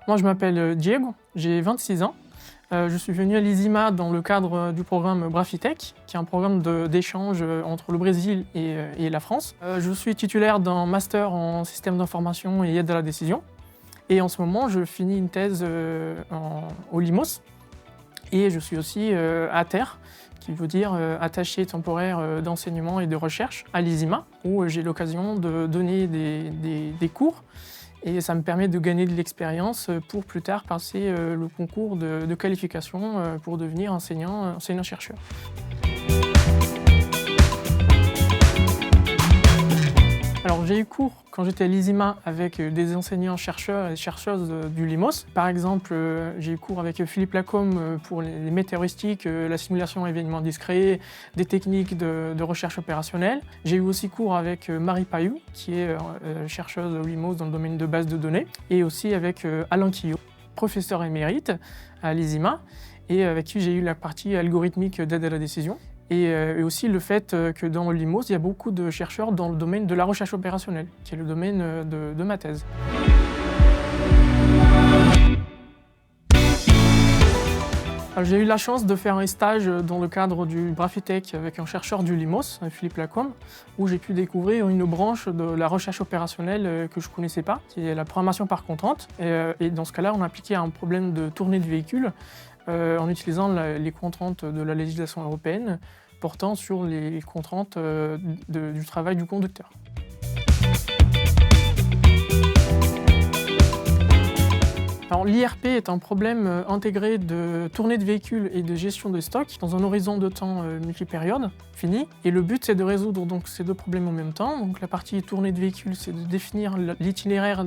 Moi, je m'appelle Diego, j'ai 26 ans. Je suis venu à l'ISIMA dans le cadre du programme Brafitech, qui est un programme d'échange entre le Brésil et la France. Je suis titulaire d'un master en système d'information et aide à la décision. Et en ce moment, je finis une thèse au Limos. Et je suis aussi ATER, qui veut dire attaché temporaire d'enseignement et de recherche à l'ISIMA, où j'ai l'occasion de donner des cours. Et ça me permet de gagner de l'expérience pour plus tard passer le concours de qualification pour devenir enseignant-chercheur. Alors j'ai eu cours quand j'étais à l'ISIMA avec des enseignants-chercheurs et chercheuses du Limos. Par exemple, j'ai eu cours avec Philippe Lacombe pour les météoristiques, la simulation événements discrets, des techniques de recherche opérationnelle. J'ai eu aussi cours avec Marie Payou, qui est chercheuse au Limos dans le domaine de base de données, et aussi avec Alain Quillot, professeur émérite à l'ISIMA, et avec qui j'ai eu la partie algorithmique d'aide à la décision. Et aussi le fait que dans le Limos, il y a beaucoup de chercheurs dans le domaine de la recherche opérationnelle, qui est le domaine de ma thèse. J'ai eu la chance de faire un stage dans le cadre du Brafitech avec un chercheur du Limos, Philippe Lacombe, où j'ai pu découvrir une branche de la recherche opérationnelle que je ne connaissais pas, qui est la programmation par contrainte. Et dans ce cas-là, on appliquait un problème de tournée de véhicule en utilisant les contraintes de la législation européenne portant sur les contraintes du travail du conducteur. L'IRP est un problème intégré de tournée de véhicules et de gestion de stock dans un horizon de temps multipériode fini. Et le but, c'est de résoudre donc, ces deux problèmes en même temps. Donc, la partie tournée de véhicules, c'est de définir l'itinéraire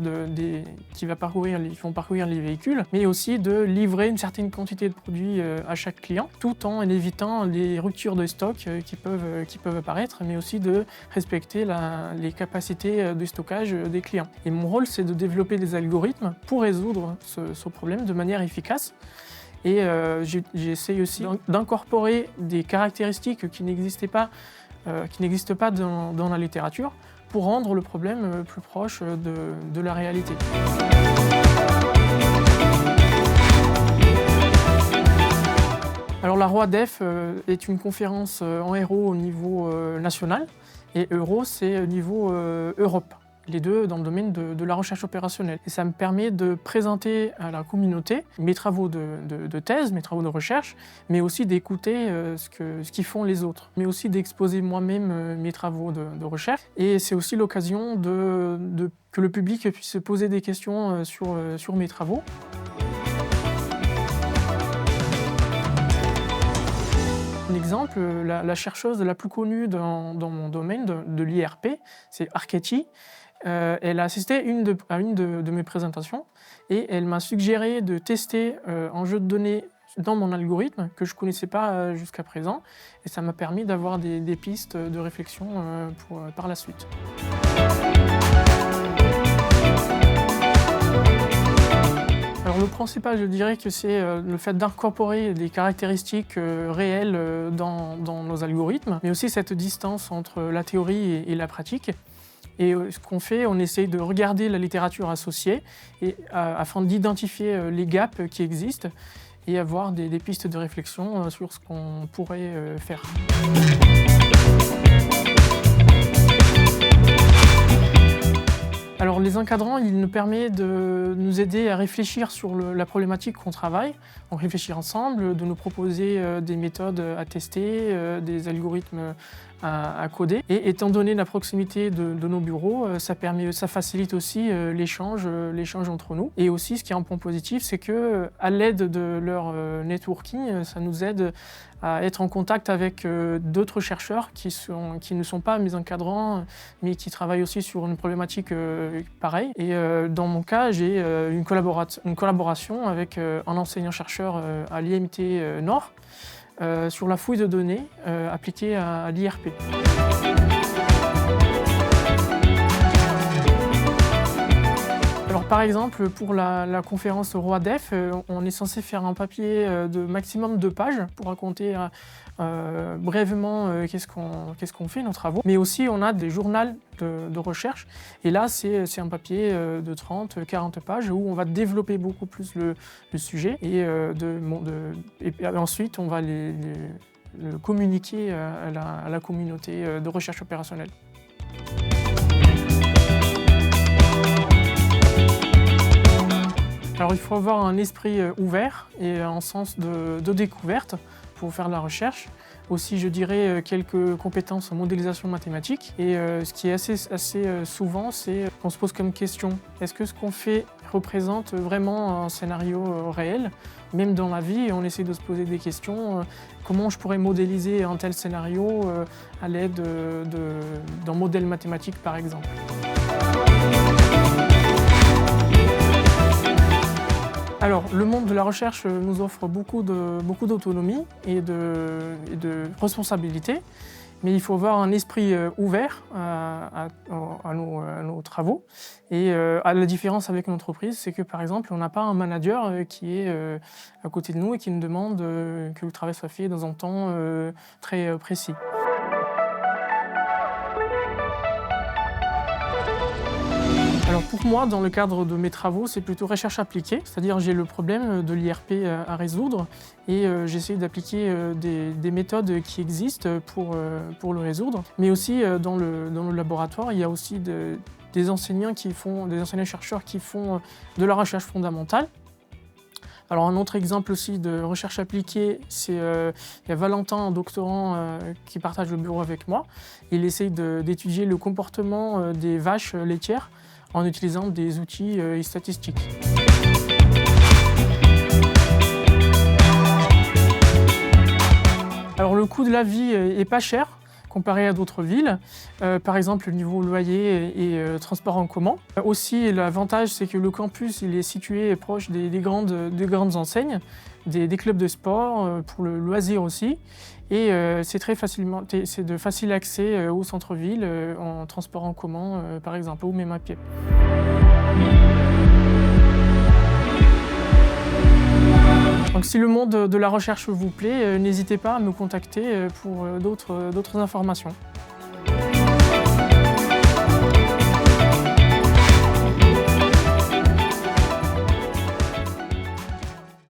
qui vont parcourir les véhicules, mais aussi de livrer une certaine quantité de produits à chaque client, tout en évitant les ruptures de stock qui peuvent apparaître, mais aussi de respecter les capacités de stockage des clients. Et mon rôle, c'est de développer des algorithmes pour résoudre ce problème de manière efficace. Et j'essaie aussi d'incorporer des caractéristiques qui n'existent pas dans la littérature pour rendre le problème plus proche de la réalité. Alors la ROADEF est une conférence en RO au niveau national et Euro c'est au niveau Europe. Les deux dans le domaine de la recherche opérationnelle. Et ça me permet de présenter à la communauté mes travaux de thèse, mes travaux de recherche, mais aussi d'écouter ce qu'ils font les autres, mais aussi d'exposer moi-même mes travaux de recherche. Et c'est aussi l'occasion que le public puisse se poser des questions sur mes travaux. Un exemple, la chercheuse la plus connue dans mon domaine de l'IRP, c'est Archetti. Elle a assisté à une de mes présentations et elle m'a suggéré de tester un jeu de données dans mon algorithme que je ne connaissais pas jusqu'à présent et ça m'a permis d'avoir des pistes de réflexion par la suite. Alors le principal, je dirais que c'est le fait d'incorporer des caractéristiques réelles dans nos algorithmes, mais aussi cette distance entre la théorie et la pratique. Et ce qu'on fait, on essaye de regarder la littérature associée afin d'identifier les gaps qui existent et avoir des pistes de réflexion sur ce qu'on pourrait faire. Alors les encadrants, ils nous permettent de nous aider à réfléchir sur la problématique qu'on travaille, on réfléchit ensemble, de nous proposer des méthodes à tester, des algorithmes à coder. Et étant donné la proximité de nos bureaux, ça facilite aussi l'échange entre nous. Et aussi, ce qui est un point positif, c'est qu'à l'aide de leur networking, ça nous aide à être en contact avec d'autres chercheurs qui ne sont pas mes encadrants, mais qui travaillent aussi sur une problématique pareille. Et dans mon cas, j'ai une collaboration avec un enseignant-chercheur à l'IMT Nord sur la fouille de données appliquée à l'IRP. Alors Par exemple, pour la conférence ROADEF, on est censé faire un papier de maximum 2 pages pour raconter brièvement qu'est-ce qu'on fait, nos travaux. Mais aussi, on a des journaux de recherche. Et là, c'est un papier de 30-40 pages où on va développer beaucoup plus le sujet. Et ensuite, on va le communiquer à la communauté de recherche opérationnelle. Alors il faut avoir un esprit ouvert et un sens de découverte pour faire de la recherche. Aussi, je dirais, quelques compétences en modélisation mathématique. Et ce qui est assez souvent, c'est qu'on se pose comme question, est-ce que ce qu'on fait représente vraiment un scénario réel? Même dans la vie, on essaie de se poser des questions. Comment je pourrais modéliser un tel scénario à l'aide d'un modèle mathématique, par exemple? Alors, le monde de la recherche nous offre beaucoup d'autonomie et de responsabilité, mais il faut avoir un esprit ouvert à nos travaux. Et à la différence avec une entreprise, c'est que par exemple, on n'a pas un manager qui est à côté de nous et qui nous demande que le travail soit fait dans un temps très précis. Alors pour moi, dans le cadre de mes travaux, c'est plutôt recherche appliquée, c'est-à-dire j'ai le problème de l'IRP à résoudre et j'essaie d'appliquer des méthodes qui existent pour le résoudre. Mais aussi dans le laboratoire, il y a aussi des enseignants-chercheurs qui font de la recherche fondamentale. Alors un autre exemple aussi de recherche appliquée, c'est il y a Valentin, un doctorant qui partage le bureau avec moi. Il essaye d'étudier le comportement des vaches laitières en utilisant des outils statistiques. Alors le coût de la vie est pas cher comparé à d'autres villes. Par exemple, le niveau loyer et transport en commun. Aussi, l'avantage, c'est que le campus il est situé proche des grandes enseignes, des clubs de sport, pour le loisir aussi. Et c'est de facile accès au centre-ville, en transport en commun, par exemple, ou même à pied. Donc si le monde de la recherche vous plaît, n'hésitez pas à me contacter pour d'autres informations.